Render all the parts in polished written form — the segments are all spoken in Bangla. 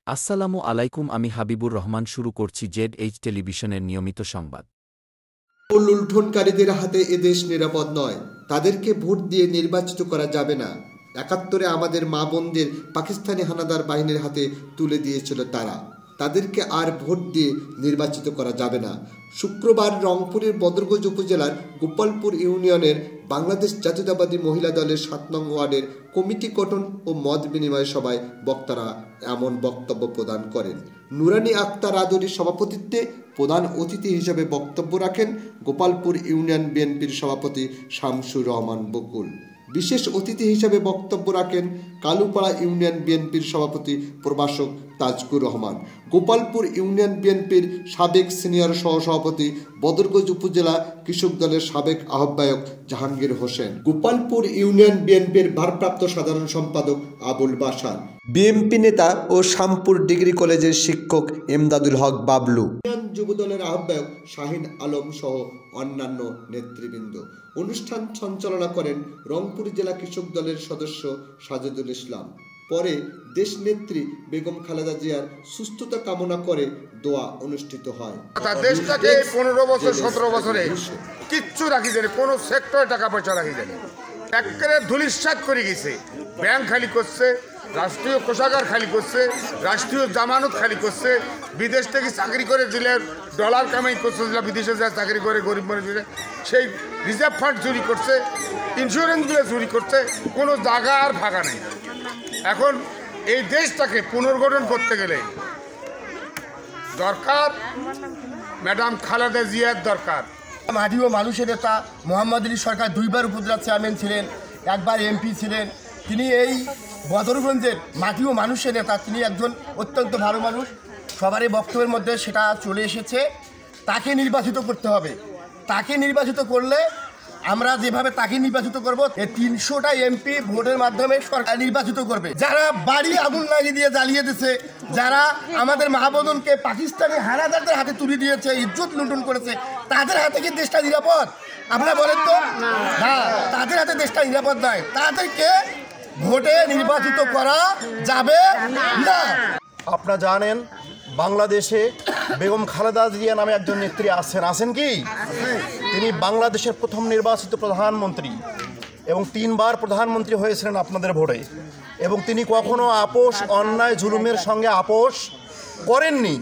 আসসালামু আলাইকুম, আমি হাবিবুর রহমান। শুরু করছি ZH টেলিভিশনের নিয়মিত সংবাদ। লুণ্ঠনকারীদের হাতে এদেশ নিরাপদ নয়। তাদেরকে ভোট দিয়ে নির্বাচিত করা যাবে না। ৭১-এ আমাদের মা বোনদের পাকিস্তানি হানাদার বাহিনীর হাতে তুলে দিয়েছিল তারা। তাদেরকে আর ভোট দিয়ে নির্বাচিত করা যাবে না। শুক্রবার রংপুরের বদরগঞ্জ উপজেলার গোপালপুর ইউনিয়নের বাংলাদেশ জাতীয়তাবাদী মহিলা দলের ৭ নং ওয়ার্ডের কমিটি গঠন ও মত বিনিময় সভায় বক্তারা এমন বক্তব্য প্রদান করেন। নুরানী আক্তার আদরির সভাপতিত্বে প্রধান অতিথি হিসেবে বক্তব্য রাখেন গোপালপুর ইউনিয়ন বিএনপির সভাপতি শামসুর রহমান বকুল। বিশেষ অতিথি হিসেবে বক্তব্য রাখেন কালুপাড়া ইউনিয়ন বিএনপির সভাপতি প্রভাষক তাজকুর রহমান, গোপালপুর ইউনিয়ন বিএনপির সাবেক সিনিয়র সহসভাপতি, বদরগঞ্জ উপজেলা কৃষক দলের সাবেক আহ্বায়ক জাহাঙ্গীর হোসেন, গোপালপুর ইউনিয়ন বিএনপির ভারপ্রাপ্ত সাধারণ সম্পাদক আবুল বাশার, বিএনপি নেতা ও শামপুর ডিগ্রি কলেজের শিক্ষক এমদাদুল হক বাবলু, যুবদলের আহ্বায়ক শাহিন আলম সহ অন্যান্য নেতৃবৃন্দ। অনুষ্ঠান সঞ্চালনা করেন রংপুর জেলা কৃষক দলের সদস্য সাজেদুল ইসলাম। পরে দেশনেত্রী বেগম খালেদা জিয়ার সুস্থতা কামনা করে দোয়া অনুষ্ঠিত হয়। দেশটাকে 15 বছর 17 বছরে কিচ্ছু রাখি দেয়নি, কোনো সেক্টরে টাকা পয়সা রাখি দেয়নি, একেবারে ধুলিস্যাৎ করে গেছে। ব্যাংক খালি করছে, রাষ্ট্রীয় কোষাগার খালি করছে, রাষ্ট্রীয় জামানত খালি করছে, বিদেশ থেকে চাকরি করে দিলে ডলার কামাই করছে, বিদেশে যা চাকরি করে গরিব মানুষের সেই রিজার্ভ ফান্ড চুরি করছে, ইন্স্যুরেন্সগুলো চুরি করছে, কোনো জায়গা আর ফাঁকা নেই। এখন এই দেশটাকে পুনর্গঠন করতে গেলে দরকার ম্যাডাম খালেদা জিয়ার দরকার। মাটি ও মানুষের নেতা মোহাম্মদ আলী সরকার 2 বার উপজেলা চেয়ারম্যান ছিলেন, 1 বার এমপি ছিলেন। তিনি এই বদরগঞ্জের মাটি ও মানুষের নেতা, তিনি একজন অত্যন্ত ভালো মানুষ। সবারই বক্তব্যের মধ্যে সেটা চলে এসেছে। তাকে নির্বাচিত করতে হবে। তাকে নির্বাচিত করলে আমরা যেভাবে তাকে নির্বাচিত করব, এই 300টা এমপি ভোটের মাধ্যমে সরকার নির্বাচিত করবে। যারা বাড়ি আগুন লাগিয়ে দিয়ে জ্বালিয়ে দিচ্ছে, যারা আমাদের মাহবুবকে পাকিস্তানি হানাদারদের হাতে তুলে দিয়েছে, ইজ্জত লুণ্ঠন করেছে, তাদের হাতে কি দেশটা নিরাপদ? আপনারা বলেন তো? না, তাদের হাতে দেশটা নিরাপদ নয়। তাদেরকে ভোটে নির্বাচিত করা যাবে না। আপনারা জানেন বাংলাদেশে বেগম খালেদা জিয়া নামে একজন নেত্রী আছেন কি? তিনি বাংলাদেশের প্রথম নির্বাচিত প্রধানমন্ত্রী এবং 3 বার প্রধানমন্ত্রী হয়েছিলেন আপনাদের ভোটে, এবং তিনি কখনো আপোষ, অন্যায়, জুলুমের সঙ্গে আপোষ করেননি।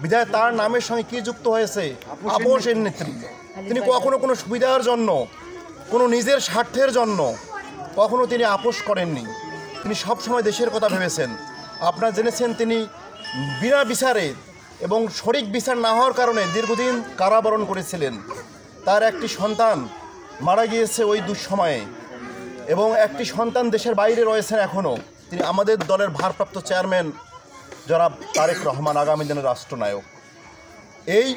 বিধায় তার নামের সঙ্গে কি যুক্ত হয়েছে? আপোষের নেত্রী। তিনি কখনো কোনো সুবিধার জন্য, কোনো নিজের স্বার্থের জন্য কখনো তিনি আপোষ করেননি। তিনি সবসময় দেশের কথা ভেবেছেন। আপনারা জেনেছেন তিনি বিনা বিচারে এবং সঠিক বিচার না হওয়ার কারণে দীর্ঘদিন কারাবরণ করেছিলেন। তার একটি সন্তান মারা গিয়েছে ওই দুঃসময়ে, এবং একটি সন্তান দেশের বাইরে রয়েছেন এখনও। তিনি আমাদের দলের ভারপ্রাপ্ত চেয়ারম্যান জনাব তারেক রহমান, আগামী দিনের রাষ্ট্রনায়ক। এই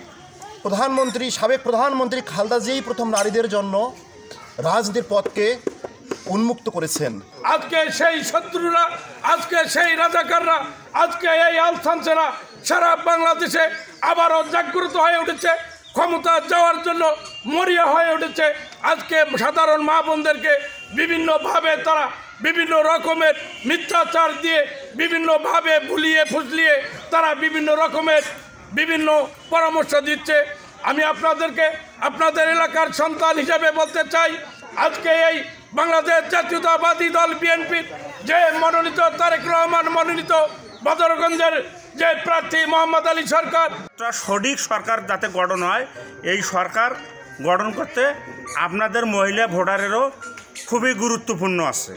প্রধানমন্ত্রী, সাবেক প্রধানমন্ত্রী খালেদা জিয়াই প্রথম নারীদের জন্য রাজনীতির পথকে উন্মুক্ত করেছেন। আজকে সেই শত্রুরা, আজকে সেই রাজাকাররা, আজকে এই আলসানসেরা সারা বাংলাদেশে আবারও জাগ্রত হয়ে উঠেছে, ক্ষমতা যাওয়ার জন্য মরিয়া হয়ে উঠেছে। আজকে সাধারণ মা বোনদেরকে বিভিন্নভাবে তারা বিভিন্ন রকমের মিথ্যাচার দিয়ে, বিভিন্নভাবে ভুলিয়ে ফুসলিয়ে তারা বিভিন্ন রকমের বিভিন্ন পরামর্শ দিচ্ছে। আমি আপনাদেরকে আপনাদের এলাকার সন্তান হিসেবে বলতে চাই, আজকে এই বাংলাদেশ জাতীয়তাবাদী দল বিএনপির যে মনোনীত তারেক রহমান মনোনীত বদরগঞ্জের যে প্রার্থী মোহাম্মদ আলী সরকার, সঠিক সরকার যাতে গঠন হয়, এই সরকার গঠন করতে আপনাদের মহিলা ভোটারেরও খুবই গুরুত্বপূর্ণ আছে।